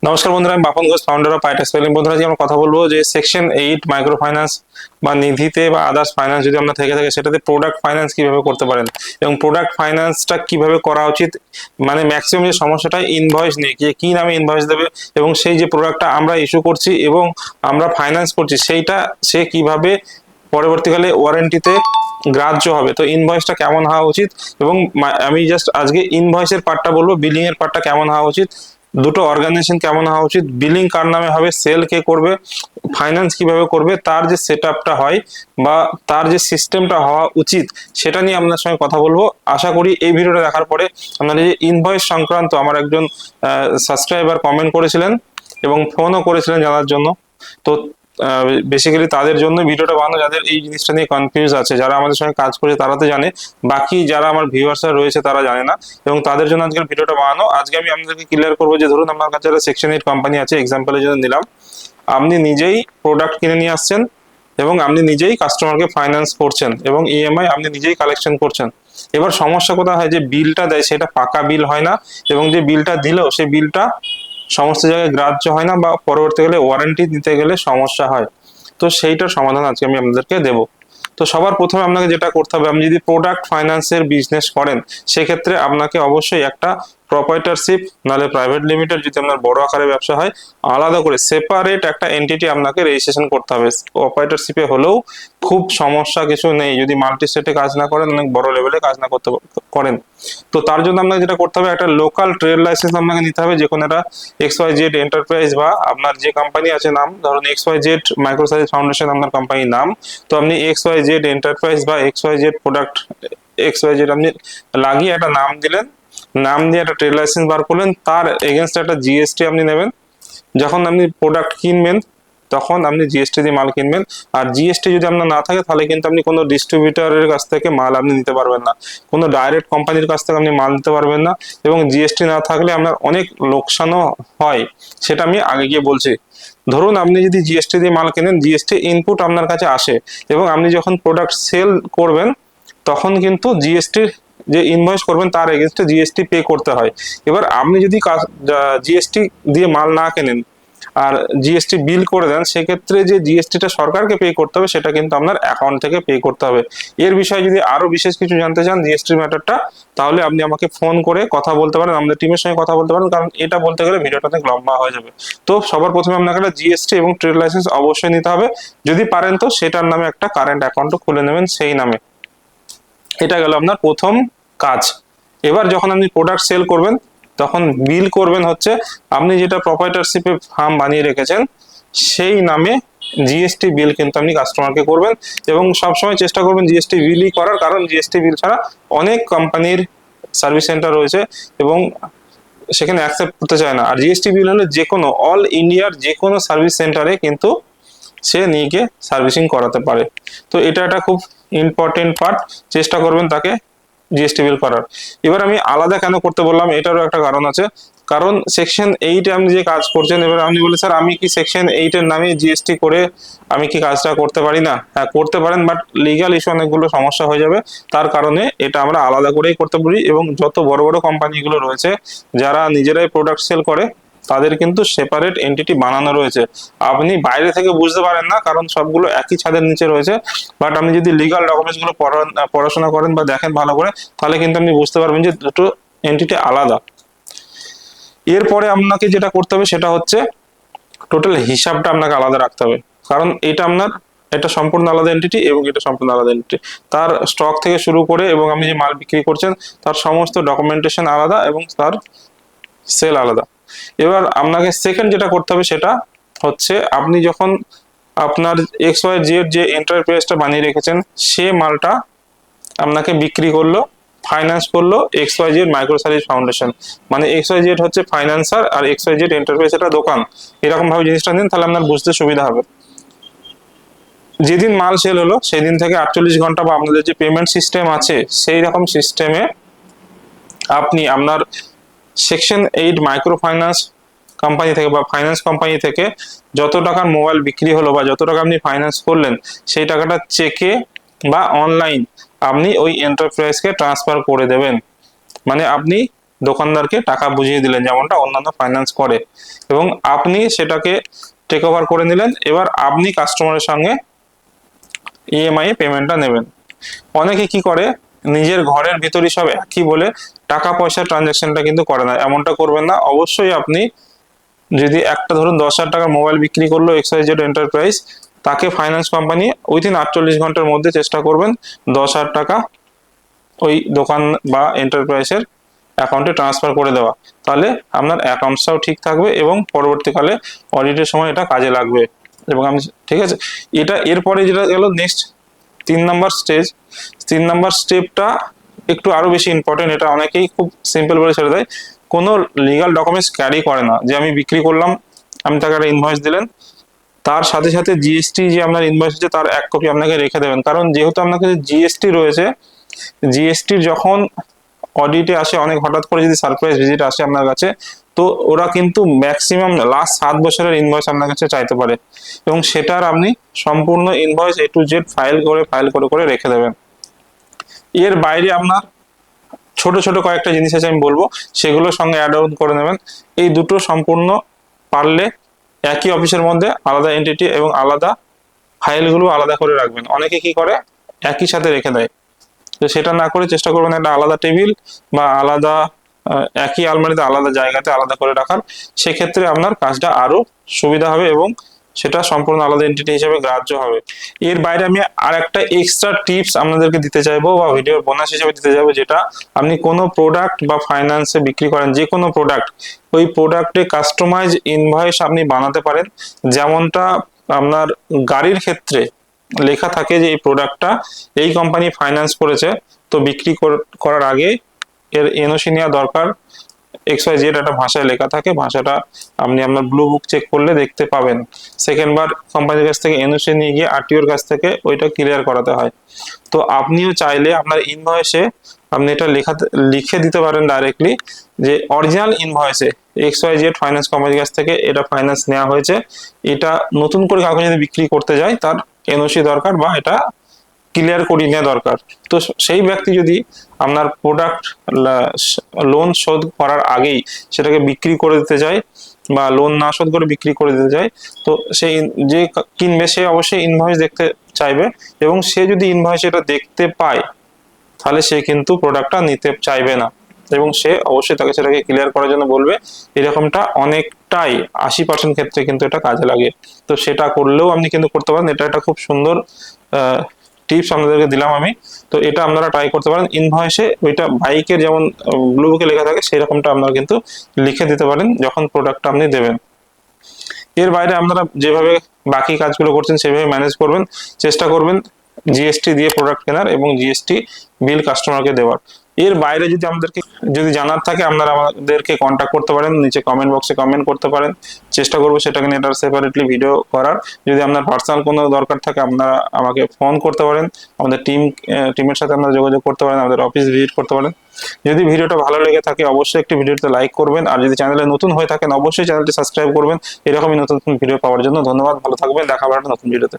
নমস্কার বন্ধুরা, আমি Bapon Ghosh, founder of Pytex feeling. বন্ধুরা, আজকে আমরা কথা বলবো যে সেকশন 8 মাইক্রো ফাইন্যান্স বা নিধিতে বা আদার্স ফাইন্যান্স যদি আমরা থেকে থাকে সেটাতে প্রোডাক্ট ফাইন্যান্স কিভাবে করতে পারেন এবং প্রোডাক্ট ফাইন্যান্সটা কিভাবে করা উচিত। মানে ম্যাক্সিমাম যে সমস্যাটা ইনভয়েস নিয়ে, কি নামে ইনভয়েস দেবে এবং সেই যে প্রোডাক্টটা আমরা ইস্যু করছি এবং আমরা ফাইন্যান্স করছি সেইটা সে কিভাবে পরবর্তীকালে ওয়ারেন্টিতে গ্রাহ্য হবে। তো ইনভয়েসটা কেমন হওয়া উচিত এবং আমি জাস্ট আজকে ইনভয়েসের পার্টটা বলবো, বিলিং এর পার্টটা কেমন হওয়া উচিত, দুটো অর্গানাইজেশন কেমন হওয়া উচিত, বিলিং কার নামে হবে, সেল কে করবে, ফাইন্যান্স কিভাবে করবে, তার যে সেট আপটা হয় বা তার যে সিস্টেমটা হওয়া উচিত সেটা নিয়ে আপনার সঙ্গে কথা বলবো। আশা করি এই ভিডিওটা দেখার পরে আপনারা যে ইনভয়েস সংক্রান্ত আমার একজন সাবস্ক্রাইবার কমেন্ট করেছিলেন এবং ফোনও করেছিলেন জানার জন্য। তো বেসিক্যালি তাদের জন্য ভিডিওটা বানানো, যাদের এই জিনিসটা নিয়ে কনফিউজ আছে, যারা আমাদের সঙ্গে কাজ করছে তারা তো জানে, বাকি যারা আমার ভিউয়ার্সরা রয়েছে তারা জানে না, এবং তাদের জন্য আজকের ভিডিওটা বানানো। আজকে আমি আপনাদেরকে ক্লিয়ার করবো যে ধরুন আপনার কাছে একটা সেকশন 8 কোম্পানি আছে, এক্সাম্পলের জন্য নিলাম, আপনি নিজেই প্রোডাক্ট কিনে নিয়ে আসছেন এবং আপনি নিজেই কাস্টমারকে ফাইন্যান্স করছেন এবং ইএমআই আপনি নিজেই কালেকশন করছেন। এবার সমস্যা কোথায় হয়, যে বিলটা দেয় সেটা পাকা বিল হয় না এবং যে বিলটা দিলেও সেই বিলটা সমস্ত জায়গায় গ্রাহ্য হয় না বা পরবর্তীকালে ওয়ারেন্টি দিতে গেলে সমস্যা হয়। তো সেইটার সমাধান আজকে আমি আপনাদেরকে দেবো। তো সবার প্রথমে আপনাকে যেটা করতে হবে, আপনি যদি প্রোডাক্ট ফাইন্যান্সের বিজনেস করেন সেক্ষেত্রে আপনাকে অবশ্যই একটা প্রপার্টারশিপ নাহলে প্রাইভেট লিমিটেড, যদি আপনার বড় আকারে ব্যবসা হয়, আলাদা করে সেপারেট একটা এন্টিটি আপনাকে রেজিস্ট্রেশন করতে হবে। প্রপার্টারশিপে হলেও খুব সমস্যা কিছু নেই, যদি মাল্টি স্টেটে কাজ না করেন, অনেক বড় লেভেলে কাজ না করতে করেন। তো তার জন্য আপনাকে যেটা করতে হবে, একটা লোকাল ট্রেড লাইসেন্স আপনাকে নিতে হবে, যে কোনো একটা XYZ এন্টারপ্রাইজ বা আপনার যে কোম্পানি আছে নাম, ধরুন XYZ মাইক্রো সার্ভিস ফাউন্ডেশন আপনার কোম্পানির নাম, তো আপনি XYZ এন্টারপ্রাইজ বা XYZ প্রোডাক্ট XYZ আপনি লাগিয়ে একটা নাম দিলেন, নাম দিয়ে একটা ট্রেড লাইসেন্স বার করলেন, তার এগেনস্ট একটা জিএসটি আপনি নেবেন। যখন আপনি প্রোডাক্ট কিনবেন তখন আপনি জিএসটি দিয়ে মাল কিনবেন। আর জিএসটি যদি আপনার না থাকে তাহলে কিন্তু আপনি কোনো ডিস্ট্রিবিউটরের কাছ থেকে মাল আপনি নিতে পারবেন না, কোনো ডাইরেক্ট কোম্পানির কাছ থেকে আপনি মাল নিতে পারবেন না, এবং জিএসটি না থাকলে আপনার অনেক লোকসানও হয়, সেটা আমি আগে গিয়ে বলছি। ধরুন আপনি যদি জিএসটি দিয়ে মাল কেনেন, জিএসটি ইনপুট আপনার কাছে আসে এবং আপনি যখন প্রোডাক্ট সেল করবেন তখন কিন্তু জিএসটির যে ইনভয়েস করবেন তার এগেনস্টে জিএসটি পে করতে হয়। এবার আপনি যদি জিএসটি দিয়ে মাল না কেনেন আর জিএসটি বিল করে দেন, সেক্ষেত্রে যে জিএসটিটা সরকারকে পে করতে হবে সেটা কিন্তু আপনার অ্যাকাউন্ট থেকে পে করতে হবে। এর বিষয়ে যদি আরো বিশেষ কিছু জানতে চান জিএসটির ম্যাটারটা, তাহলে আপনি আমাকে ফোন করে কথা বলতে পারেন, আমাদের টিমের সঙ্গে কথা বলতে পারেন, কারণ এটা বলতে গেলে ভিডিওটা অনেক লম্বা হয়ে যাবে। তো সবার প্রথমে আপনাকে একটা জিএসটি এবং ট্রেড লাইসেন্স অবশ্যই নিতে হবে, যদি পারেন তো সেটার নামে একটা কারেন্ট অ্যাকাউন্টও খুলে নেবেন সেই নামে। এটা গেল আপনার প্রথম কাজ। এবার যখন আপনি প্রোডাক্ট সেল করবেন তখন বিল করবেন হচ্ছে আপনি যেটা প্রপার্টারশিপে ফার্ম বানিয়ে রেখেছেন সেই নামে জিএসটি বিল কিন্তু আপনি কাস্টমারকে করবেন, এবং সবসময় চেষ্টা করবেন জিএসটি বিলই করার, কারণ জিএসটি বিল ছাড়া অনেক কোম্পানির সার্ভিস সেন্টার রয়েছে এবং সেখানে অ্যাকসেপ্ট করতে চায় না। আর জিএসটি বিল হলে যে কোনো অল ইন্ডিয়ার যে কোনো সার্ভিস সেন্টারে কিন্তু সে নিয়ে গিয়ে সার্ভিসিং করাতে পারে। তো এটা একটা খুব ইম্পর্টেন্ট পার্ট, চেষ্টা করবেন তাকে জিএসটি বিল করার। এবার আমি আলাদা কেন করতে বললাম, এটারও একটা কারণ আছে, কারণ সেকশন 8 আপনি যে কাজ করছেন, এবার আপনি বলে স্যার আমি কি সেকশন 8 এর নামে জিএসটি করে আমি কি কাজটা করতে পারি না? হ্যাঁ করতে পারেন, বাট লিগ্যাল ইস্যু অনেকগুলো সমস্যা হয়ে যাবে, তার কারণে এটা আমরা আলাদা করেই করতে পারি। এবং যত বড় বড় কোম্পানিগুলো রয়েছে যারা নিজেরাই প্রোডাক্ট সেল করে তাদের কিন্তু সেপারেট এন্টিটি বানানো রয়েছে, আপনি বাইরে থেকে বুঝতে পারেন না কারণ সবগুলো একই ছাদের নিচে রয়েছে, বাট আপনি যদি লিগাল ডকুমেন্টস গুলো পড়াশোনা করেন বা দেখেন ভালো করে, তাহলে কিন্তু আপনি বুঝতে পারবেন যে দুটো এন্টিটি আলাদা। এরপরে আপনাকে যেটা করতে হবে সেটা হচ্ছে টোটাল হিসাবটা আপনাকে আলাদা রাখতে হবে, কারণ এটা সম্পূর্ণ আলাদা এন্টিটি এবং এটা সম্পূর্ণ আলাদা এন্টিটি। তার স্টক থেকে শুরু করে এবং আপনি যে মাল বিক্রি করছেন তার সমস্ত ডকুমেন্টেশন আলাদা এবং তার সেল আলাদা। এবার আপনাকে সেকেন্ড যেটা করতে হবে সেটা হচ্ছে আপনি যখন আপনার XYZ যে এন্টারপ্রাইজটা বানিয়ে রেখেছেন সে মালটা আপনাকে বিক্রি করলো, ফাইন্যান্স করলো XYZ মাইক্রো সার্ভিস ফাউন্ডেশন, মানে XYZ হচ্ছে ফাইন্যান্সার আর XYZ এন্টারপ্রাইজ এটা দোকান, এরকম ভাবে জিনিসটা নিন, তাহলে আপনার বুঝতে সুবিধা হবে। যেদিন মাল সেল হলো সেই দিন থেকে 48 ঘন্টা বা আপনাদের যে পেমেন্ট সিস্টেম আছে সেই রকম সিস্টেমে আপনি আপনার সেকশন 8 মাইক্রো ফাইন্যান্স কোম্পানি থেকে বা ফাইন্যান্স কোম্পানি থেকে যত টাকার মোবাইল বিক্রি হলো বা যত টাকা আপনি ফাইন্যান্স করলেন সেই টাকাটা চেকে বা অনলাইন আপনি ওই এন্টারপ্রাইজকে ট্রান্সফার করে দেবেন। মানে আপনি দোকানদারকে টাকা বুঝিয়ে দিলেন, যেমনটা অন্যান্য ফাইন্যান্স করে, এবং আপনি সেটাকে টেক ওভার করে নিলেন। এবার আপনি কাস্টমারের সঙ্গে ইএমআই এ পেমেন্টটা নেবেন। অনেকে কি করে, নিজের ঘরের ভিতরই সব একই বলে টাকা পয়সা ট্রানজাকশনটা কিন্তু করে না। এমনটা করবেন না। অবশ্যই আপনি যদি একটা ধরুন 10,000 টাকার মোবাইল বিক্রি করলো XYZ এন্টারপ্রাইজ, তাকে ফাইন্যান্স কোম্পানি উইথিন 48 ঘন্টার মধ্যে চেষ্টা করবেন 10,000 টাকা ওই দোকান বা এন্টারপ্রাইজের অ্যাকাউন্টে ট্রান্সফার করে দেওয়া। তাহলে আপনার অ্যাকাউন্টসটাও ঠিক থাকবে এবং পরবর্তীকালে অডিটের সময় এটা কাজে লাগবে। এবং আমি, ঠিক আছে, এটা এরপরে যেটা গেল নেক্সট 3 নাম্বার স্টেজ। 3 নাম্বার স্টেপটা একটু আরো বেশি ইম্পর্টেন্ট। এটা অনেকেই খুব সিম্পল বলে ছেড়ে দেয়। কোনো লিগাল ডকুমেন্টস ক্যারি করে না। যে আমি বিক্রি করলাম, আমি তাকে একটা ইনভয়েস দিলেন, তার সাথে সাথে জিএসটি যে আপনার ইনভয়েস আছে তার 1 কপি আপনাকে রেখে দেবেন। কারণ যেহেতু আপনার কাছে জিএসটি রয়েছে, জিএসটির যখন অডিটে আসে, অনেক হঠাৎ করে যদি সারপ্রাইজ ভিজিট আসে আপনার কাছে, তো ওরা কিন্তু ম্যাক্সিমাম লাস্ট 7 বছরের ইনভয়েস আপনার কাছে চাইতে পারে, এবং সেটার আপনি সম্পূর্ণ invoice A to Z file করে রেখে দেবেন। এর বাইরে আপনার ছোট ছোট কয়েকটা জিনিস আছে আমি বলবো, সেগুলোর সঙ্গে অ্যাড অন করে নেবেন। এই দুটো সম্পূর্ণ পারলে একই অফিসের মধ্যে আলাদা এন্টিটি এবং আলাদা ফাইলগুলো আলাদা করে রাখবেন। অনেকে কি করে একই সাথে রেখে দেয়, তো সেটা না করে চেষ্টা করবেন একটা আলাদা টেবিল বা আলাদা একই আলমারিতে আলাদা জায়গাতে আলাদা করে রাখার। সেক্ষেত্রে আপনার কাজটা আরো সুবিধা হবে এবং সেটা সম্পূর্ণ আলাদা এন্টিটি হিসেবে গ্রাহ্য হবে। এর বাইরে আমি আর একটা এক্সট্রা টিপস আপনাদেরকে দিতে চাইবো বা ভিডিওর বোনাস হিসেবে দিতে চাইবো, যেটা আপনি কোনো প্রোডাক্ট বা ফাইন্যান্সে বিক্রি করেন, যে কোনো প্রোডাক্ট, ওই প্রোডাক্টে কাস্টমাইজ ইনভয়েস আপনি বানাতে পারেন। যেমনটা আপনার গাড়ির ক্ষেত্রে লেখা থাকে যে এই প্রোডাক্টটা এই কোম্পানি ফাইন্যান্স করেছে, তো বিক্রি করার আগে এর এনওসি নেওয়া দরকার। XYZ একটা ভাষায় লেখা থাকে, ভাষাটা আপনি আপনার ব্লু বুক চেক করলে দেখতে পাবেন। সেকেন্ড বার কোম্পানির কাছ থেকে এনওসি নিয়ে গিয়ে আরটিওর কাছ থেকে ওইটা ক্লিয়ার করাতে হয়। তো আপনিও চাইলে আপনার ইনভয়েসে আপনি এটা লিখে দিতে পারেন ডাইরেক্টলি যে অরিজিনাল ইনভয়েসে XYZ ফাইন্যান্স কোম্পানির কাছ থেকে এটা ফাইন্যান্স নেওয়া হয়েছে, এটা নতুন করে কাউকে যদি বিক্রি করতে যায় তার এনওসি দরকার বা এটা ক্লিয়ার করিয়ে নেওয়া দরকার। তো সেই ব্যক্তি যদি আপনার প্রোডাক্ট লোন শোধ করার আগেই সেটাকে বিক্রি করে দিতে যায় বা লোন না শোধ করে বিক্রি করে দিতে যায়, তো সেই যে কিনবে সে অবশ্যই ইনভয়েস দেখতে চাইবে, এবং সে যদি ইনভয়েস এটা দেখতে পায় তাহলে সে কিন্তু প্রোডাক্টটা নিতে চাইবে না, এবং সে অবশ্যই তাকে সেটাকে ক্লিয়ার করার জন্য বলবে। এরকমটা অনেকটাই 80% ক্ষেত্রে কিন্তু এটা কাজে লাগে। তো সেটা করলেও আপনি কিন্তু করতে পারেন। এটা একটা খুব সুন্দর টিপস আপনাদেরকে দিলাম আমি। তো এটা আপনারা ট্রাই করতে পারেন। ইনভয়েসে ওইটা বাইকের যেমন ব্লু বুকে লেখা থাকে সেরকমটা আপনারা কিন্তু লিখে দিতে পারেন যখন প্রোডাক্টটা আপনি দেবেন। এর বাইরে আপনারা যেভাবে বাকি কাজগুলো করছেন সেভাবে ম্যানেজ করবেন। চেষ্টা করবেন জিএসটি দিয়ে প্রোডাক্ট কেনার এবং জিএসটি বিল কাস্টমারকে দেওয়ার। এর বাইরে যদি আমাদেরকে যদি জানার থাকে আপনারা আমাদেরকে কন্ট্যাক্ট করতে পারেন, নিচে কমেন্ট বক্সে কমেন্ট করতে পারেন। চেষ্টা করবো সেটাকে নিয়ে এটা সেপারেটলি ভিডিও করার। যদি আপনার পার্সোনাল কোনো দরকার থাকে আপনারা আমাকে ফোন করতে পারেন, আমাদের টিমের সাথে আপনারা যোগাযোগ করতে পারেন, আমাদের অফিস ভিজিট করতে পারেন। যদি ভিডিওটা ভালো লেগে থাকে অবশ্যই একটি ভিডিওতে লাইক করবেন, আর যদি চ্যানেলে নতুন হয়ে থাকেন অবশ্যই চ্যানেলটি সাবস্ক্রাইব করবেন এরকমই নতুন নতুন ভিডিও পাওয়ার জন্য। ধন্যবাদ, ভালো থাকবেন, দেখা হবে একটা নতুন ভিডিওতে।